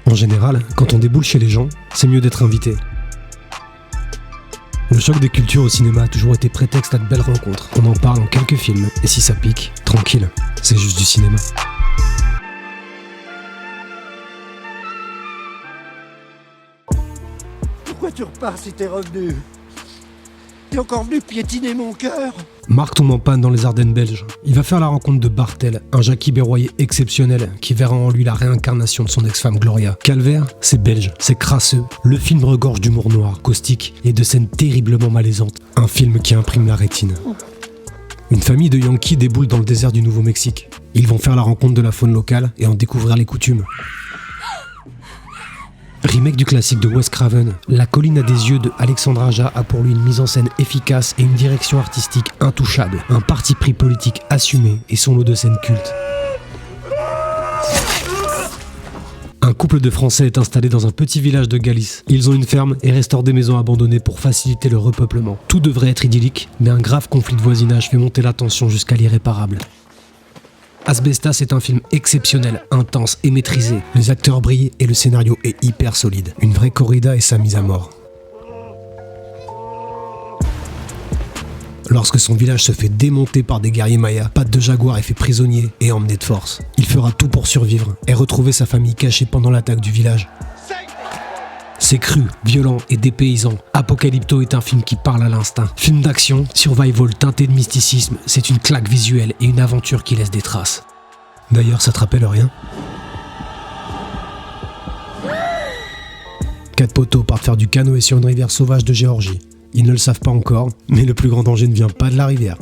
En général, quand on déboule chez les gens, c'est mieux d'être invité. Le choc des cultures au cinéma a toujours été prétexte à de belles rencontres. On en parle en quelques films, et si ça pique, tranquille, c'est juste du cinéma. Pourquoi tu repars si t'es revenu? T'es encore venu piétiner mon cœur? Marc tombe en panne dans les Ardennes belges. Il va faire la rencontre de Bartel, un Jackie Berroyer exceptionnel qui verra en lui la réincarnation de son ex-femme Gloria. Calvaire, c'est belge, c'est crasseux. Le film regorge d'humour noir, caustique et de scènes terriblement malaisantes. Un film qui imprime la rétine. Une famille de Yankees déboule dans le désert du Nouveau-Mexique. Ils vont faire la rencontre de la faune locale et en découvrir les coutumes. Remake du classique de Wes Craven, La colline à des yeux de Alexandre Aja a pour lui une mise en scène efficace et une direction artistique intouchable, un parti pris politique assumé et son lot de scènes cultes. Un couple de Français est installé dans un petit village de Galice. Ils ont une ferme et restaurent des maisons abandonnées pour faciliter le repeuplement. Tout devrait être idyllique, mais un grave conflit de voisinage fait monter la tension jusqu'à l'irréparable. Asbestas est un film exceptionnel, intense et maîtrisé. Les acteurs brillent et le scénario est hyper solide. Une vraie corrida et sa mise à mort. Lorsque son village se fait démonter par des guerriers mayas, Patte de Jaguar est fait prisonnier et emmené de force. Il fera tout pour survivre et retrouver sa famille cachée pendant l'attaque du village. C'est cru, violent et dépaysant. Apocalypto est un film qui parle à l'instinct. Film d'action, survival teinté de mysticisme, c'est une claque visuelle et une aventure qui laisse des traces. D'ailleurs, ça te rappelle rien? 4 poteaux partent faire du canoë sur une rivière sauvage de Géorgie. Ils ne le savent pas encore, mais le plus grand danger ne vient pas de la rivière.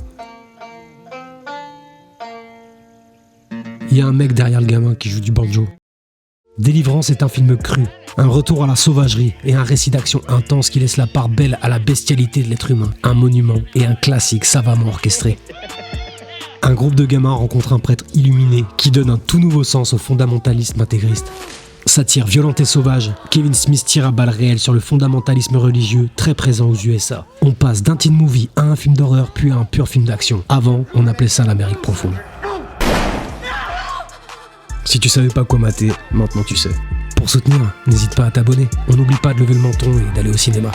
Il y a un mec derrière le gamin qui joue du banjo. Délivrance est un film cru, un retour à la sauvagerie et un récit d'action intense qui laisse la part belle à la bestialité de l'être humain, un monument et un classique savamment orchestré. Un groupe de gamins rencontre un prêtre illuminé qui donne un tout nouveau sens au fondamentalisme intégriste. Satire violente et sauvage, Kevin Smith tire à balles réelles sur le fondamentalisme religieux très présent aux USA. On passe d'un teen movie à un film d'horreur puis à un pur film d'action. Avant, on appelait ça l'Amérique profonde. Si tu savais pas quoi mater, maintenant tu sais. Pour soutenir, n'hésite pas à t'abonner. On n'oublie pas de lever le menton et d'aller au cinéma.